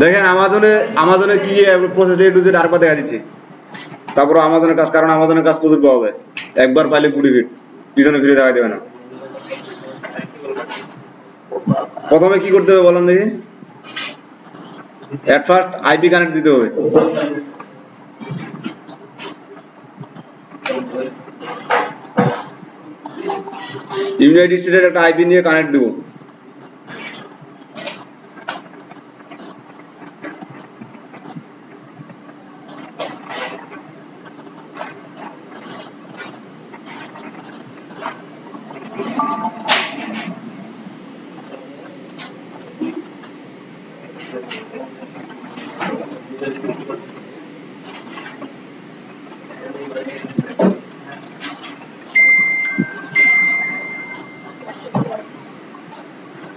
দেখেন আমাজনে কি process A to Z আরপা দেখা দিচ্ছে। তারপর আমাজনের কাজ, কারণ আমাজনের কাজ প্রচুর পাওয়া যায়, একবার পাইলে 20 ফিট, পিছনে ফিরে দেখা যাবে না। প্রথমে কি করতে হবে বলেন দেখি? এট ফার্স্ট আইপি কানেক্ট দিতে হবে। ইউনাইটেড স্টেটের একটা আইপি নিয়ে কানেক্ট দেব।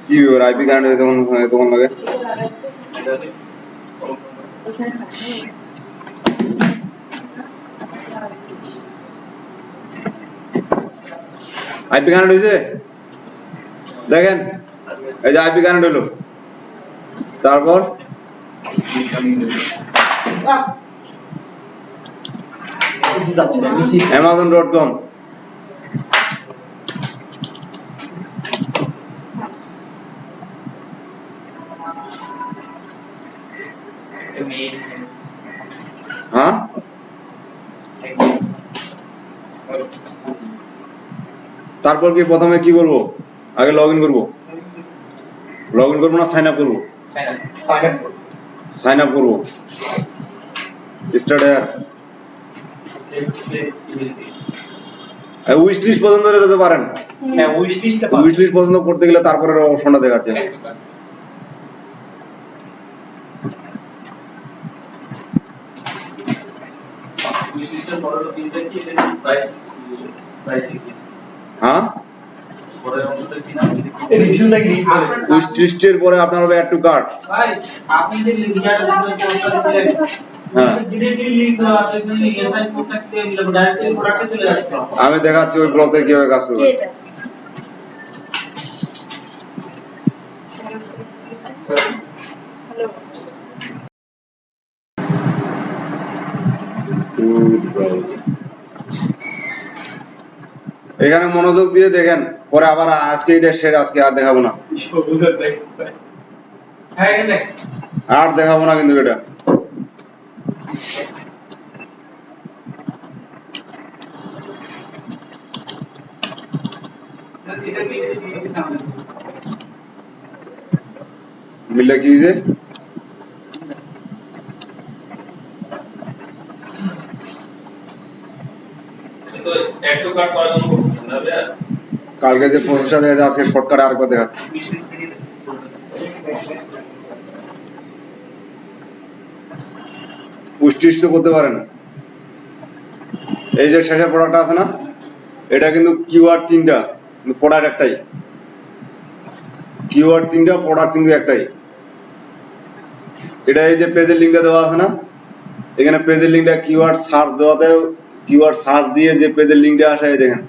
কি ব্যাপার, আইপি কানেক্ট তখন লাগে? আইপি কানেক্ট হয়েছে, দেখেন এই যে আইপি কানেক্ট হলো। তারপর amazon.com হ্যাঁ, তারপর কি প্রথমে কি বলবো? আগে লগ ইন করবো না সাইন আপ করবো? সাইন আপ করবো। স্টার্ট উইশ লিস্ট পর্যন্ত যেতে পারেন। হ্যাঁ, উইশ লিস্ট পর্যন্ত করতে গেলে তারপরে অপশনটা দেখাচ্ছে। উইশ লিস্টের পরের তিনটা কি এটা প্রাইস কি? হ্যাঁ, পরের অংশটা কি নাম? এই রিভিউটা কি বলে? উইশ লিস্টের পরে আপনার হবে অ্যাড টু কার্ট। ভাই আপনি যে লিঙ্কটা পোস্টটা দিলেন, হ্যাঁ, ডিরেক্টলি লিংক আছে, আপনি এসআই কোডটা দিয়ে দিলে ডাইরেক্টলি প্রোডাক্টে চলে যাচ্ছে। আমি দেখাচ্ছি ওই ব্লকে কিভাবে কাজ করবে। এখানে মনোযোগ দিয়ে দেখেন, পরে আবার আজকে এটা শেষ, আজকে আর দেখাবো না। আর দেখাবো না কিন্তু এটা। মিললে কি হয়েছে? কালকে যে প্রসেসটা দেখা যাচ্ছে, আজকে শর্টকাটে আরেকবার দেখাচ্ছে। পুষ্টি তো করতে পারেন। এই যে শেষের প্রোডাক্ট আছে না, এটা কিন্তু কিওয়ার্ড 3টা, কিন্তু প্রোডাক্ট একটাই। কিওয়ার্ড 3টা, প্রোডাক্ট কিন্তু একটাই। এটা এই যে পেজের লিংকটা দেওয়া আছে না, এখানে পেজের লিংকটা কিওয়ার্ড সার্চ দেওয়াতে, কিওয়ার্ড সার্চ দিয়ে যে পেজের লিংকটা আসে, এই দেখেন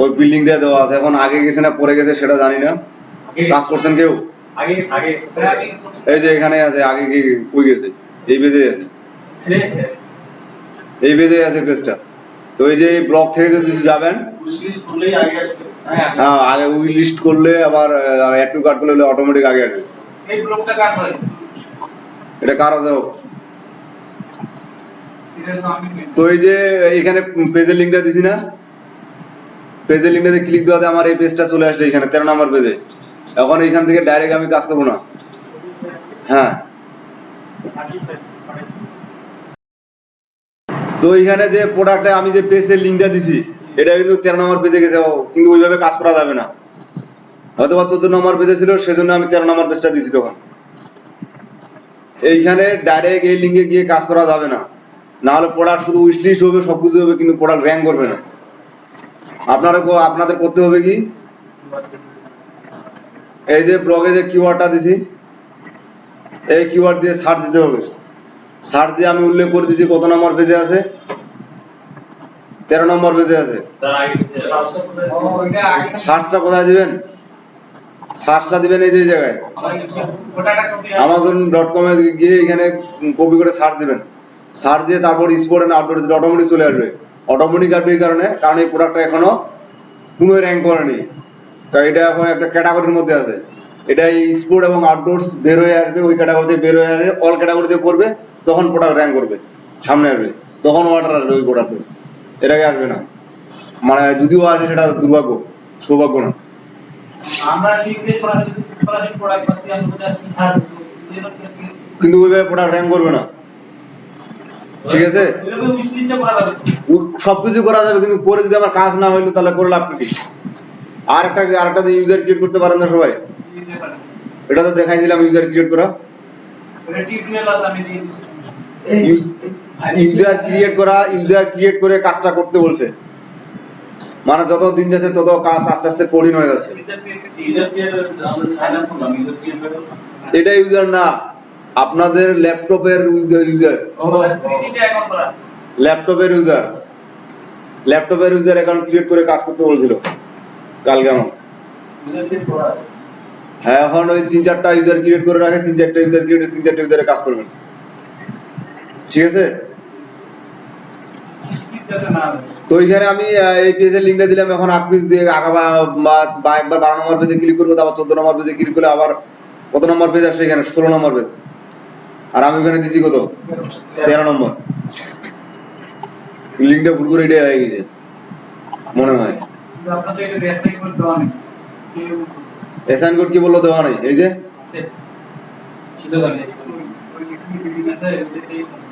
ওই বিল্ডিংটা দেওয়া আছে। এখন আগে গেছে না পরে গেছে সেটা জানি না। কাজ করছেন কেউ? এই যে এখানে আছে, আগে কি কই গেছে? এই পেজে আছে, এই পেজে আছে পেজটা। তো এই যে ব্লগ থেকে যদি যাবেন, হ্যাঁ আগে উই লিস্ট করলে আবার অ্যাড টু কার্ট করলে অটোমেটিক আগে আসবে। এই ব্লগটা কার হয়? এটা কার আছে? তো এই যে এখানে পেজের লিংকটা দিছি না, পেজের লিংকটাতে ক্লিক দেওয়াতে আমার এই পেজটা চলে আসলো এখানে 13 নম্বর পেজে। এখন এখান থেকে ডাইরেক্ট আমি কাজ করবো না। হ্যাঁ, তো এখানে যে প্রোডাক্টে আমি যে পেজের লিংকটা দিছি, এটা কিন্তু 13 নম্বর পেজে গেছে, কিন্তু ওইভাবে কাজ করা যাবে না। হয়তো 14 নম্বর পেজে ছিল, সেজন্য আমি 13 নম্বর পেজটা দিছি। তখন এইখানে ডাইরেক্ট এই লিংকে গিয়ে কাজ করা যাবে না, না হলে প্রোডাক্ট শুধু উইশ লিস্ট হবে, সবকিছু হবে, কিন্তু প্রোডাক্ট র্যাঙ্ক করবে না। আপনাদের করতে হবে কি, এই যে ব্লগে যে কিওয়ার্ডটা দিছি, এই কিওয়ার্ড দিয়ে সার্চ দিতে হবে। সার্চ দিয়ে আমি উল্লেখ করে দিছি কত নম্বর পেজে আছে, 13 নম্বর পেজে আছে। সার্চটা কোথায় দিবেন? সার্চটা দিবেন এই যে এই জায়গায় আমার ওটাটা কপি amazon.com এ গিয়ে এখানে কপি করে সার্চ দিবেন, সার্চ দিয়ে তারপর স্পোর্ট এন্ড আউটডোর দিলে অটোমেটিক চলে আসবে। অটোমেটিক আসবে এই কারণ এই প্রোডাক্টটা এখনো কোনো র্যাঙ্ক করেনি, কারণ এটা এখন একটা ক্যাটাগরির মধ্যে আছে। এটা এই স্পোর্ট এবং আউটডোরস বের হয়ে আসবে, ওই ক্যাটাগরিতে বের হয়ে আসবে, অল ক্যাটাগরিতে করবে, তখন প্রোডাক্ট র্যাঙ্ক করবে, সামনে আসবে, তখন অর্ডার আসবে ওই প্রোডাক্টে, এর আগে আসবে না। মানে যদিও আসে সেটা দুর্ভাগ্য, সৌভাগ্য না। আমরা লিঙ্ক দিয়ে সরাসরি প্রোডাক্ট পাচ্ছি, আমরা কি ছাড় কিন্তু ওইভাবে প্রোডাক্ট র্যাঙ্ক করবে না, ঠিক আছে? ওইভাবে উইশ লিস্টে করা যাবে তো। সবকিছু করা যাবে, কিন্তু করে যদি আমার কাজ না হইলো তাহলে করে লাভ কি? আরেকটা ইউজার ক্রিয়েট করতে পারেন না সবাই? এটা তো দেখাই দিলাম ইউজার ক্রিয়েট করা। এটা টিউটোরিয়াল আছে, আমি দিয়ে দিচ্ছি। ইউজার ক্রিয়েট করে কাজটা করতে বলছে, মানে যত দিন যাচ্ছে তত কাজ আস্তে আস্তে কঠিন হয়ে যাচ্ছে। ইউজার ক্রিয়েট আমরা সাইন আপ করলাম, ইউজার ক্রিয়েট এটা ইউজার না, আপনাদের ল্যাপটপের ইউজার, অ্যাকাউন্ট করা। ল্যাপটপের ইউজার অ্যাকাউন্ট ক্রিয়েট করে কাজ করতে বলছিল কালকে আমার। ইউজার ক্রিয়েট করা আছে। হ্যাঁ, এখন ওই 3-4টা ইউজার ক্রিয়েট করে রাখে, 3-4টা ইউজার ক্রিয়েট 3-4টা ইউজারে কাজ করবেন, ঠিক আছে? তো এখানে আমি এই পেজের লিংকটা দিলাম, এখন 8 পেজ দিয়ে আগাবা বা একবার 12 নম্বর পেজে ক্লিক করবো, তারপর 14 নম্বর পেজে ক্লিক করলে আবার কত নম্বর পেজ আসছে? এখানে 16 নম্বর পেজ, আর আমি ওখানে দিছি কত? 13 নম্বর। লিংকটা ভুল করে এটাই হয়ে গেছে মনে হয়। আপনাদের এটা রেসাইন করে দেওয়া নেই। অ্যাসাইন কোড কি বললো দেওয়া নাই? এই যে ছিল জানেন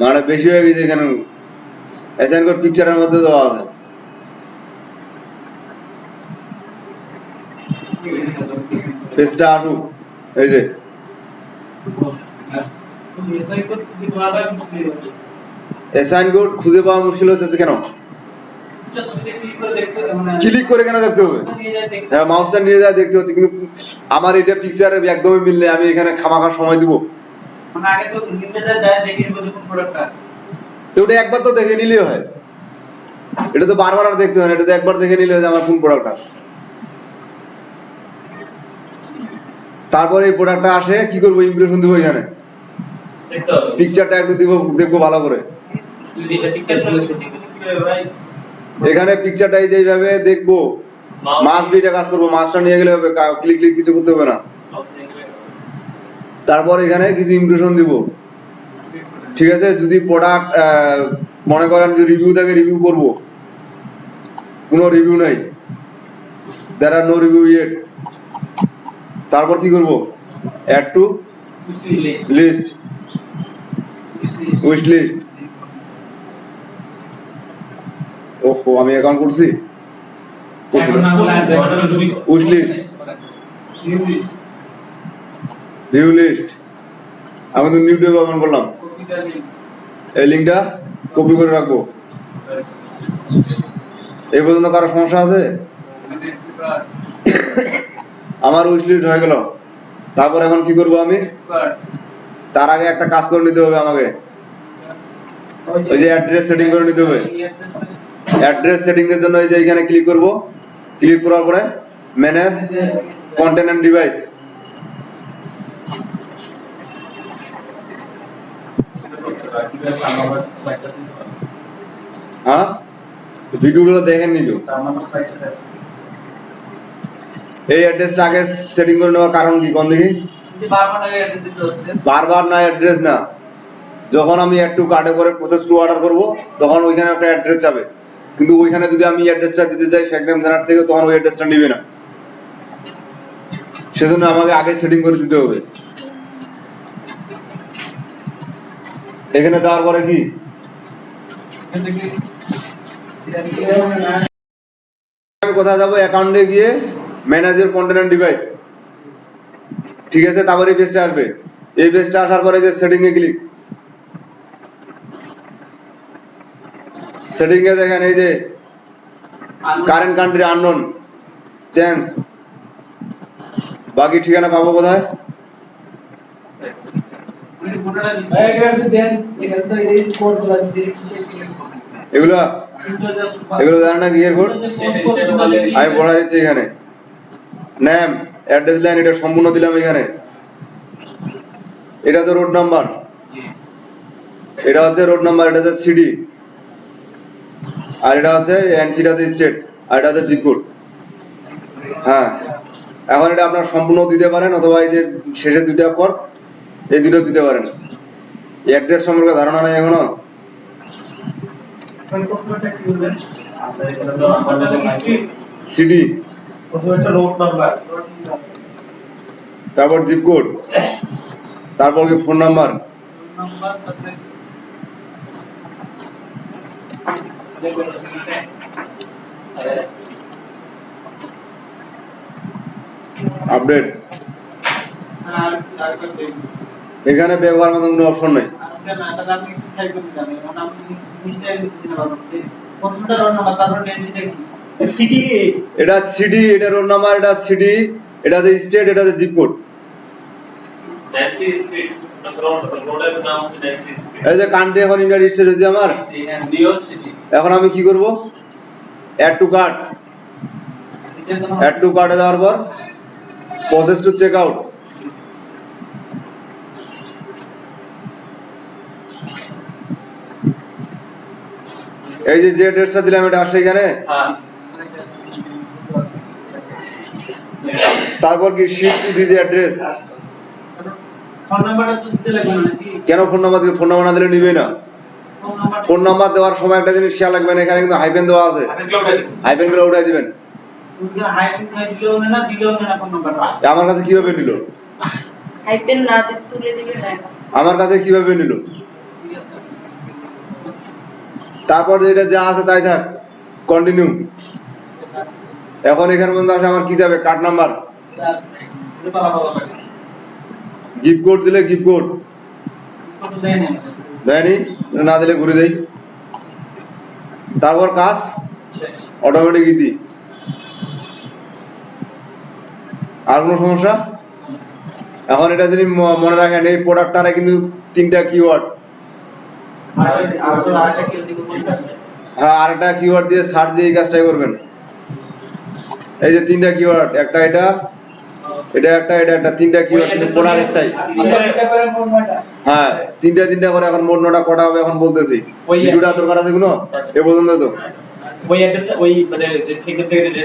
মানে বেশি হয়ে গেছে এখানে। অ্যাসাইন কোড পিকচারের মধ্যে দেওয়া আছে। পেজটা আসুক, এই যে অ্যাসাইন কোড খুঁজে পাওয়া মুশকিল হচ্ছে কেন? ক্লিক করে কেন দেখতে হবে? হ্যাঁ, মাউসটা নিয়ে যায় দেখতে হচ্ছে, কিন্তু আমার এটা পিকচারে একদমই মিললে আমি এখানে খামাখা সময় দিব। মানে আগে তো লিঙ্কে যায় দেখে নিব কোন প্রোডাক্টটা। তো ওটা একবার তো দেখে নিলেই হয়, এটা তো বারবার আর দেখতে হয় না, এটা তো একবার দেখে নিলে হয় যে আমার কোন প্রোডাক্টটা। তারপরে এই প্রোডাক্টটা আসে কি করব? ইমপ্রেশন দিব, এখানে দেখতে হবে, পিকচারটা একটু দিব, দেখবো ভালো করে। যদি এটা পিকচার খুলে স্পেসিফিক ভাই এখানে পিকচারটা এই যে এইভাবে দেখবো, মাস দুইটা কাজ করবো, মাসটা নিয়ে গেলে হবে, ক্লিক কিছু করতে হবে না। তারপর এখানে কিছু ইমপ্রেশন দিব, ঠিক আছে? যদি প্রোডাক্ট মনে করেন যে রিভিউ থাকে, রিভিউ করব, কোনো রিভিউ নাই, there are no review yet, তারপর কি করব? Add to list, wish list. ওহো, আমি অ্যাকাউন্ট করছি, উইশ লিস্ট, ভিউ লিস্ট। আমি তো নিউ ট্যাব ওপেন করলাম, এই লিংকটা কপি করে রাখবো। এই পর্যন্ত কারো সমস্যা আছে? আমার উইশ লিস্ট হয়ে গেল। তারপর এখন কি করব আমি? তার আগে একটা কাজ করে নিতে হবে আমাকে, ওই যে অ্যাড্রেস সেটিং করে নিতে হবে। অ্যাড্রেস সেটিং এর জন্য এই যে এখানে ক্লিক করব, ক্লিক করার পরে ম্যানেজ কন্টেন্ট এন্ড ডিভাইস। হ্যাঁ, ভিডিওগুলো দেখেন নিজ। এই অ্যাড্রেসটা আগে সেটিং করে নেওয়ার কারণ কি কোন দেখি? বারবার না, অ্যাড্রেস না, যখন আমি অ্যাড টু কার্টে করে প্রসেস টু অর্ডার করব তখন ওইখানে একটা অ্যাড্রেস যাবে, কিন্তু ওইখানে যদি আমি অ্যাড্রেসটা দিতে যাই ফ্যাক্টরি জেনারেট থেকে, তখন ওই অ্যাড্রেসটা নেবে না। সেজন্য আমাকে আগে সেটিং করে দিতে হবে। এখানে দেওয়ার পরে কি আমি কোথায় যাবো? অ্যাকাউন্টে গিয়ে manage your content and device, ঠিক আছে? তারপরে এই পেজটা আসবে। এই পেজটা আসার পরে যে সেটিং এ ক্লিক, সেটিং এ দেখেন এই যে কারেন্ট কান্ট্রি আননোন চেঞ্জ, বাকি ঠিকানা পাবো কোথায়? এগুলো জানেন না কি এর কোড? আমি পড়া দিচ্ছি এখানে। নেম অ্যাড্রেস লাইন এটা সম্পূর্ণ দিলাম এখানে। এটা হচ্ছে রোড নাম্বার, এটা হচ্ছে রোড নাম্বার, এটা হচ্ছে সিডি, আর এটা হচ্ছে এনসিটা হচ্ছে স্টেট, আর এটা হচ্ছে জিপ কোড। হ্যাঁ, এখন এটা আপনার সম্পূর্ণ দিতে পারেন, অথবা এই যে শেষের দুইটা অক্ষর এই দুটো দিতে পারেন। অ্যাড্রেস সম্পর্কে ধারণা নাই এখনো? সিডি, তারপর জিপ কোড, তারপর কি ফোন নাম্বার, আপডেট। এখানে ব্যবহার মতো কোনো অপশন নেই। এটা সিডি, এটা রোড নাম্বার, এটা সিডি, এটা হচ্ছে স্টেট, এটা হচ্ছে জিপ কোড। এই যে কান্ট্রি এখন ইন্ডিয়া রেজিস্টার হয়েছে আমার। এখন আমি কি করব? Add to cart, add to কার্টে যাওয়ার পর প্রসেস টু চেক আউট। এই যে অ্যাড্রেসটা দিলাম এটা আসে এখানে। তারপর কি শিফট টু দিস অ্যাড্রেস। কেন ফোন নাম্বার দিবে? ফোন নাম্বার না দিলে নিবে না। ফোন নাম্বার দেওয়ার সময় একটা জিনিস খেয়াল রাখবেন, এখানে কিন্তু হাইফেন দেওয়া আছে, হাইফেন গুলো উঠাই দিবেন। আমার কাছে কিভাবে নিল? হাইফেন না তুলে দিবেন না। আমার কাছে কিভাবে নিল? তারপর যেটা যা আছে তাই থাক, কন্টিনিউ। এখন এখানে পর্যন্ত আসে আমার কি যাবে? কার্ড নাম্বার, গিফট কোড দিলে গিফট কোড দেয়নি, না দিলে ঘুরে দেই। তারপর কাজ অটোমেটিক ইতি। আর কোনো সমস্যা? এখন এটা যদি মনে রাখেন, এই প্রোডাক্টটারে কিন্তু তিনটা কিওয়ার্ড। হ্যাঁ, আরেকটা কিওয়ার্ড দিয়ে সার্চ দিয়ে এই কাজটাই করবেন। এই যে তিনটা কিওয়ার্ড, একটা এটা, এটা একটা, এটা একটা, তিনটা কিওয়ার্ড কিন্তু প্রোডাক্ট একটাই। হ্যাঁ, তিনটা করে। এখন মোট নোটা কটা হবে এখন বলতেছি। ভিডিওটা দরকার আছে কোনো এ পর্যন্ত তো ওই অ্যাড্রেসটা ওই মানে যে থেকে যে